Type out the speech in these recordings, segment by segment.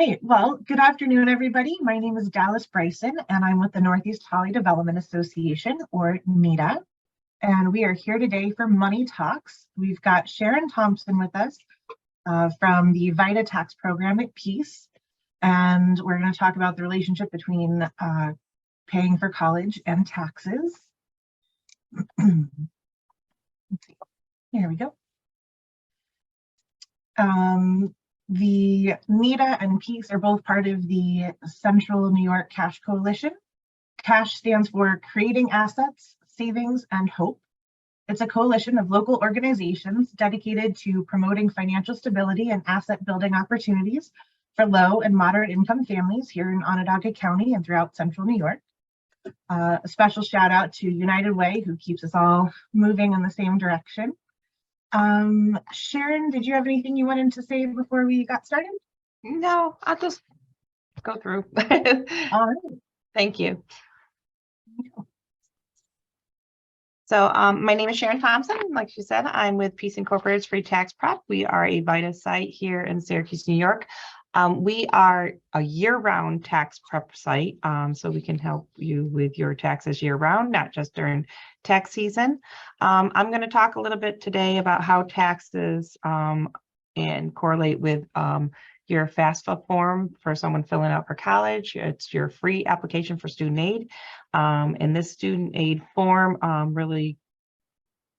right. Well, good afternoon, everybody. My name is Dallas Bryson, and I'm with the Northeast Holly Development Association, or NEDA. And we are here today for Money Talks. We've got Sharon Thompson with us from the VITA tax program at Peace. And we're going to talk about the relationship between paying for college and taxes. Here we go. The NEDA and Peace are both part of the Central New York Cash Coalition. CASH stands for Creating Assets, Savings, and Hope. It's a coalition of local organizations dedicated to promoting financial stability and asset building opportunities for low and moderate income families here in Onondaga County and throughout Central New York. A special shout out to United Way, who keeps us all moving in the same direction. Sharon, did you have anything you wanted to say before we got started? No, I'll just go through. All right. Thank you. So my name is Sharon Thompson. Like she said, I'm with Peace Incorporated's Free Tax Prep. We are a VITA site here in Syracuse, New York. We are a year-round tax prep site, so we can help you with your taxes year-round, not just during tax season. I'm going to talk a little bit today about how taxes and correlate with your FAFSA form for someone filling out for college. It's your free application for student aid. And this student aid form really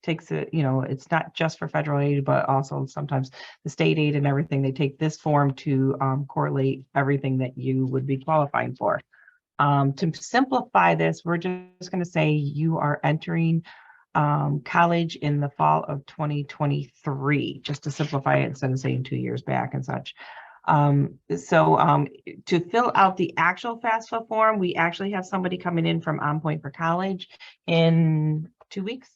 takes it, it's not just for federal aid, but also sometimes the state aid and everything. They take this form to correlate everything that you would be qualifying for. To simplify this, we're just going to say you are entering college in the fall of 2023, just to simplify it instead of saying 2 years back and such. To fill out the actual FAFSA form, we actually have somebody coming in from On Point for College in 2 weeks.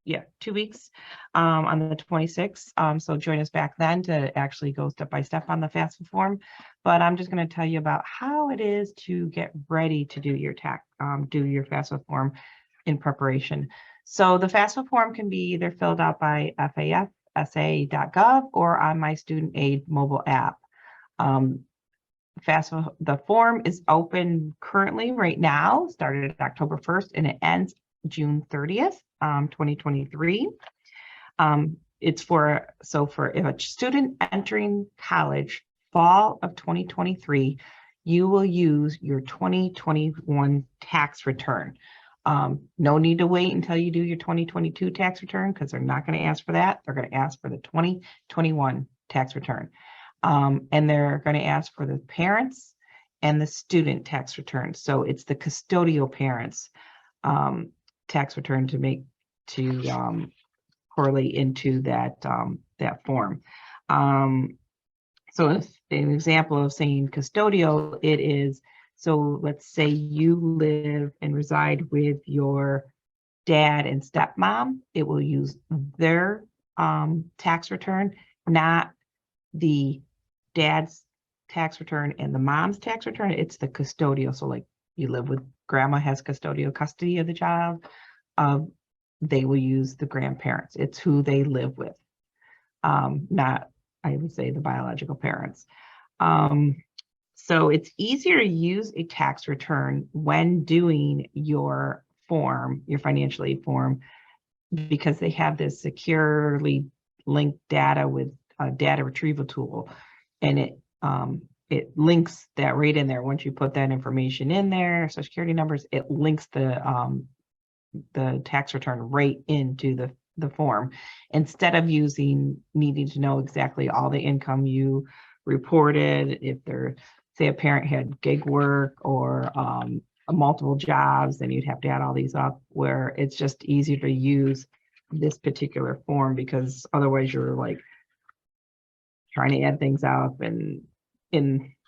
Yeah, 2 weeks on the 26th. So join us back then to actually go step by step on the FAFSA form. But I'm just going to tell you about how it is to get ready to do your FAFSA form in preparation. So the FAFSA form can be either filled out by FAFSA.gov or on my student aid mobile app. FAFSA, the form is open currently right now, started October 1st, and it ends June 30th, 2023. It's for if a student entering college fall of 2023, you will use your 2021 tax return. No need to wait until you do your 2022 tax return, because they're not going to ask for that. They're going to ask for the 2021 tax return. And they're going to ask for the parents and the student tax return. So it's the custodial parents tax return to correlate into that form. So if an example of saying custodial, it is, so let's say you live and reside with your dad and stepmom, it will use their tax return, not the dad's tax return and the mom's tax return. It's the custodial. So like you live with grandma, has custodial custody of the child, they will use the grandparents. It's who they live with, not, I would say, the biological parents. So it's easier to use a tax return when doing your form, your financial aid form, because they have this securely linked data with a data retrieval tool, and it links that right in there. Once you put that information in there, Social Security numbers, it links the tax return right into the form, instead of needing to know exactly all the income you reported. If they're, say, a parent had gig work or multiple jobs, then you'd have to add all these up, where it's just easier to use this particular form, because otherwise you're like trying to add things up, and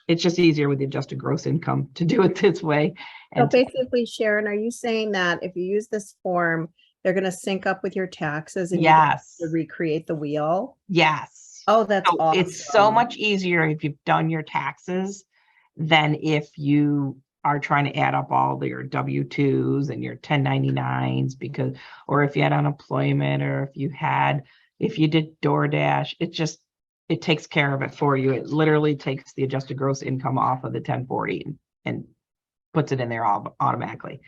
it's just easier with the adjusted gross income to do it this way. So basically, Sharon, are you saying that if you use this form, they're going to sync up with your taxes and yes, you have to recreate the wheel? Yes. Oh, that's awesome. It's so much easier if you've done your taxes than if you are trying to add up all your W-2s and your 1099s, or if you had unemployment, or if you did DoorDash. It's just, it takes care of it for you. It literally takes the adjusted gross income off of the 1040 and puts it in there automatically.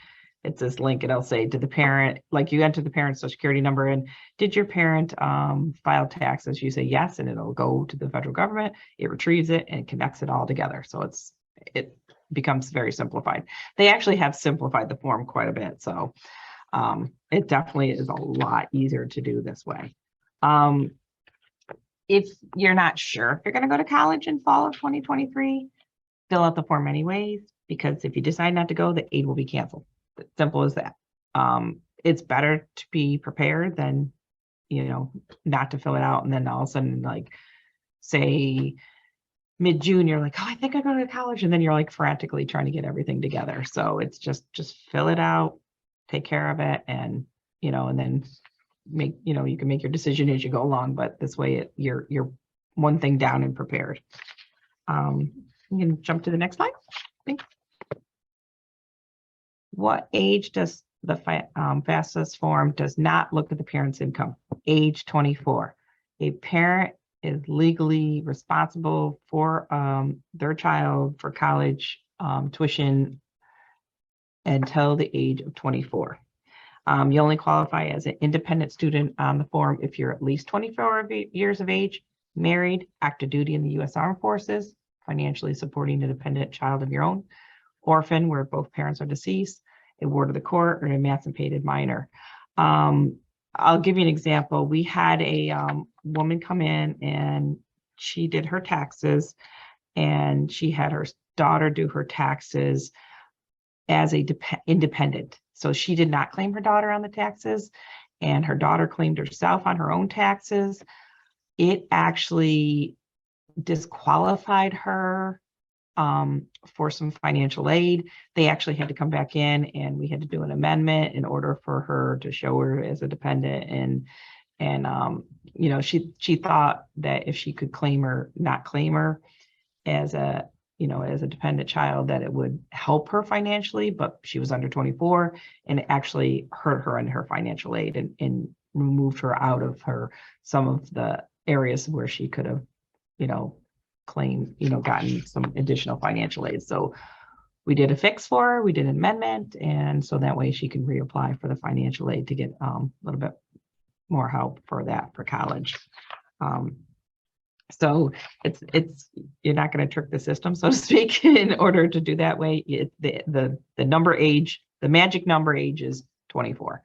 It's this link, it'll say to the parent, like you enter the parent's social security number and did your parent file taxes? You say yes, and it'll go to the federal government. It retrieves it and connects it all together. So it becomes very simplified. They actually have simplified the form quite a bit. So it definitely is a lot easier to do this way. If you're not sure if you're going to go to college in fall of 2023, fill out the form anyways, because if you decide not to go, the aid will be canceled. Simple as that. It's better to be prepared than, not to fill it out and then all of a sudden, like, say mid-June, you're like, oh, I think I'm going to college, and then you're like frantically trying to get everything together. So it's just fill it out, take care of it, and and then make you can make your decision as you go along. But this way, you're one thing down and prepared. You can jump to the next slide. Thanks. What age does the FAFSA form does not look at the parent's income? Age 24. A parent is legally responsible for their child for college tuition until the age of 24. You only qualify as an independent student on the form if you're at least 24 years of age, married, active duty in the U.S. Armed Forces, financially supporting a dependent child of your own, orphan where both parents are deceased, a ward of the court, or an emancipated minor. I'll give you an example. We had a woman come in and she did her taxes, and she had her daughter do her taxes as a independent. So she did not claim her daughter on the taxes, and her daughter claimed herself on her own taxes. It actually disqualified her for some financial aid. They actually had to come back in, and we had to do an amendment in order for her to show her as a dependent. And she thought that if she could claim her, not claim her as a as a dependent child, that it would help her financially, but she was under 24, and it actually hurt her in her financial aid and removed her out of some of the areas where she could have claimed, gotten some additional financial aid. So we did a fix for her, we did an amendment, and so that way she can reapply for the financial aid to get a little bit more help for college. So it's you're not going to trick the system, so to speak, in order to do that way. The number age, the magic number age is 24.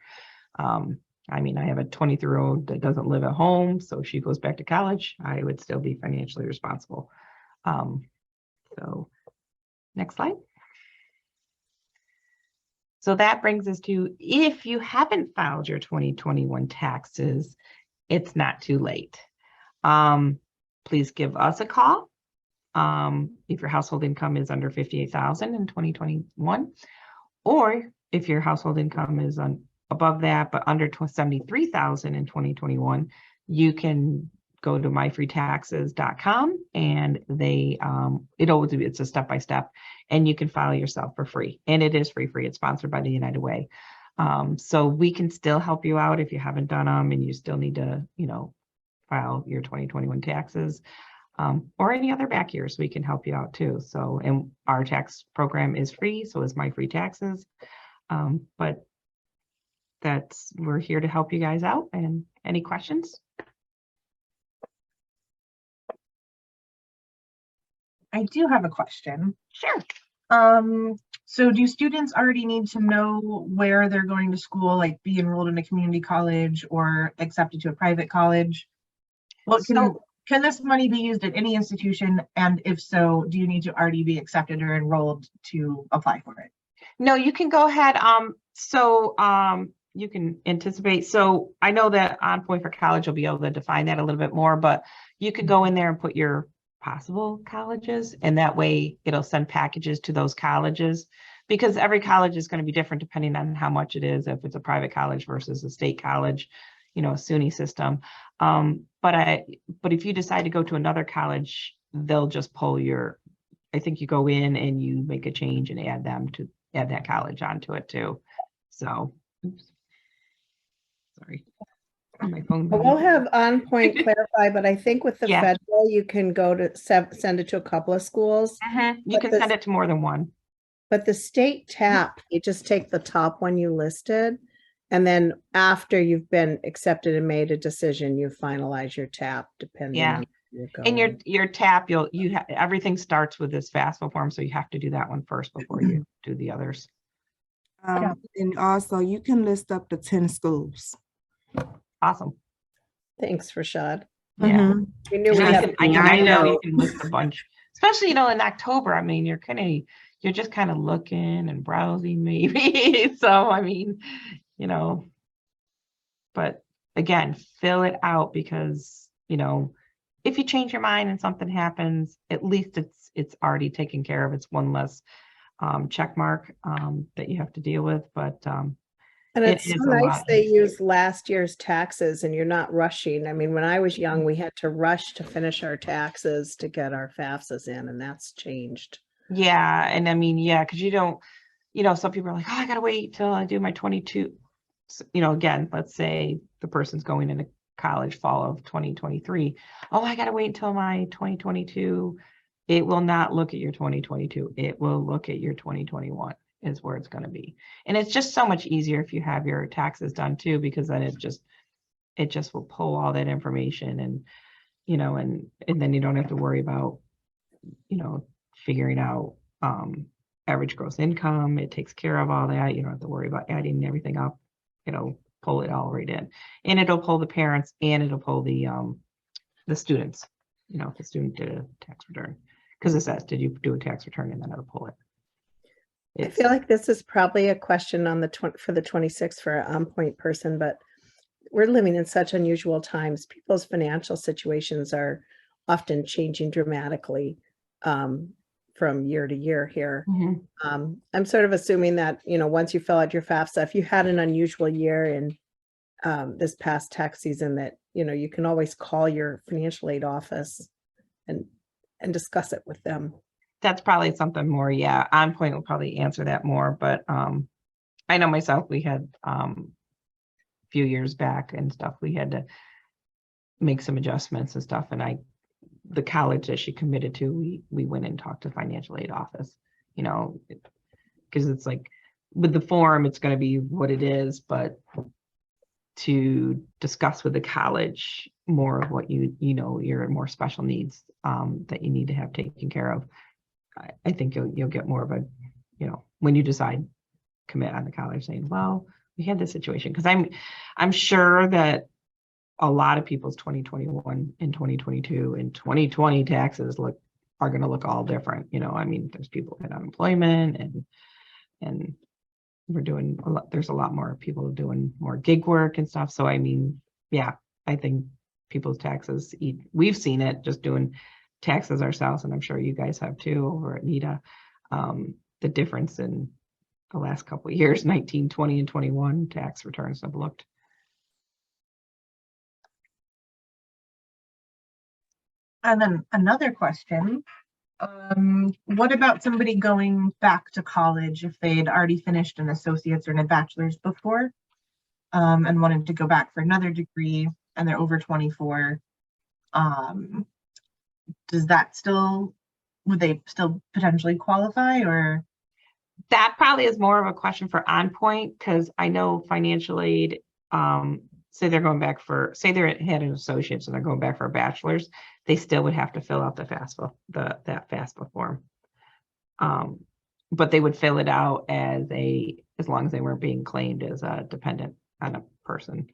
I mean, I have a 23-year-old that doesn't live at home, so if she goes back to college, I would still be financially responsible. So next slide. So that brings us to, if you haven't filed your 2021 taxes, it's not too late. Please give us a call if your household income is under $58,000 in 2021, or if your household income is above that but under $73,000 in 2021, you can go to myfreetaxes.com, and it's a step-by-step, and you can file yourself for free, and it is free. It's sponsored by the United Way. So we can still help you out if you haven't done them and you still need to file your 2021 taxes, or any other back years. We can help you out too. So, and our tax program is free, so is My Free Taxes. But we're here to help you guys out. And any questions? I do have a question. Sure. So do students already need to know where they're going to school, like be enrolled in a community college or accepted to a private college? Well, can this money be used at any institution? And if so, do you need to already be accepted or enrolled to apply for it? No, you can go ahead. You can anticipate. So I know that on Point for College, you'll be able to define that a little bit more, but you could go in there and put your possible colleges, and that way it'll send packages to those colleges, because every college is going to be different depending on how much it is, if it's a private college versus a state college, a SUNY system. But if you decide to go to another college, they'll just pull I think you go in and you make a change and add that college onto it too. So, oops. Sorry. My phone. Well, we'll have On Point clarify, but I think with the Yeah. federal, you can go to send it to a couple of schools. You But can this- send it to more than one. But the state TAP, you just take the top one you listed, and then after you've been accepted and made a decision, you finalize your TAP depending Yeah. on where you're And going. your TAP, you have everything starts with this FAFSA form, so you have to do that one first before you do the others. Yeah. And also you can list up the 10 schools. Awesome. Thanks, Rashad. Yeah. Mhm. We knew And we I had. can, to I do know you that. can list a bunch, especially, in October. I mean, you're just kind of looking and browsing maybe. So, I mean, but again, fill it out because, if you change your mind and something happens, at least it's already taken care of. It's one less check mark that you have to deal with, but And it it's so is a nice lot they easier. use last year's taxes and you're not rushing. I mean, when I was young, we had to rush to finish our taxes to get our FAFSAs in, and that's changed. Yeah, and I mean, yeah, because you don't, some people are like, oh, I gotta wait till I do my 22. Again, let's say the person's going into college fall of 2023. Oh, I gotta wait until my 2022. It will not look at your 2022. It will look at your 2021 is where it's going to be. And it's just so much easier if you have your taxes done too, because then it just will pull all that information and, and then you don't have to worry about, figuring out average gross income. It takes care of all that. You don't have to worry about adding everything up. It'll pull it all right in, and it'll pull the parents and it'll pull the students, if the student did a tax return, because it says, did you do a tax return, and then it'll pull it. I feel like this is probably a question on for the 26th for an On Point person, but we're living in such unusual times. People's financial situations are often changing dramatically from year to year here. I'm sort of assuming that, once you fill out your FAFSA, if you had an unusual year in this past tax season, that, you can always call your financial aid office and discuss it with them. That's probably something more. Yeah. On Point will probably answer that more, but I know myself, we had a few years back and stuff, we had to make some adjustments and stuff. And the college that she committed to, we went and talked to financial aid office, because it's like with the form, it's going to be what it is, but to discuss with the college more of what your more special needs that you need to have taken care of. I think you'll get more of a, when you decide commit on the college, saying, well, we had this situation, because I'm sure that a lot of people's 2021 and 2022 and 2020 taxes are going to look all different. I mean, there's people in unemployment and we're doing a lot. There's a lot more people doing more gig work and stuff. So, I mean, yeah, I think people's taxes, we've seen it just doing taxes ourselves, and I'm sure you guys have too over at VITA. The difference in the last couple of years, 19, 20, and 21 tax returns have looked. And then another question, what about somebody going back to college if they'd already finished an associate's or a bachelor's before, and wanted to go back for another degree and they're over 24? Would they still potentially qualify, or? That probably is more of a question for On Point, because I know financial aid, say they're going back say they had an associate's and they're going back for a bachelor's, they still would have to fill out the FAFSA, that FAFSA form. But they would fill it out as long as they weren't being claimed as a dependent on a person.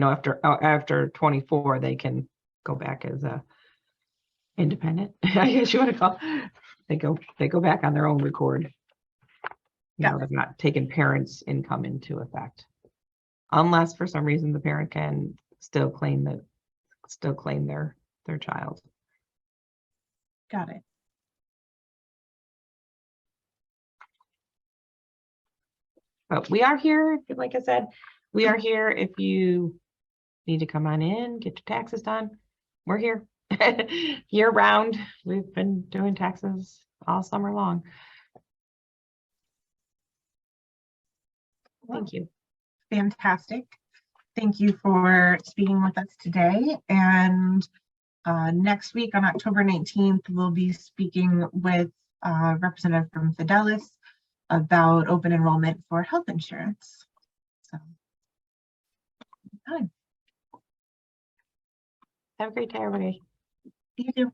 After 24, they can go back as a independent, I guess you want to call it. They go back on their own record. They've not taken parents' income into effect, unless for some reason the parent can still claim their child. Got it. But we are here, like I said, we are here if you need to come on in, get your taxes done. We're here year round. We've been doing taxes all summer long. Thank you. Fantastic. Thank you for speaking with us today. And next week on October 19th, we'll be speaking with a representative from Fidelis about open enrollment for health insurance. So, Have a great day, everybody. you too.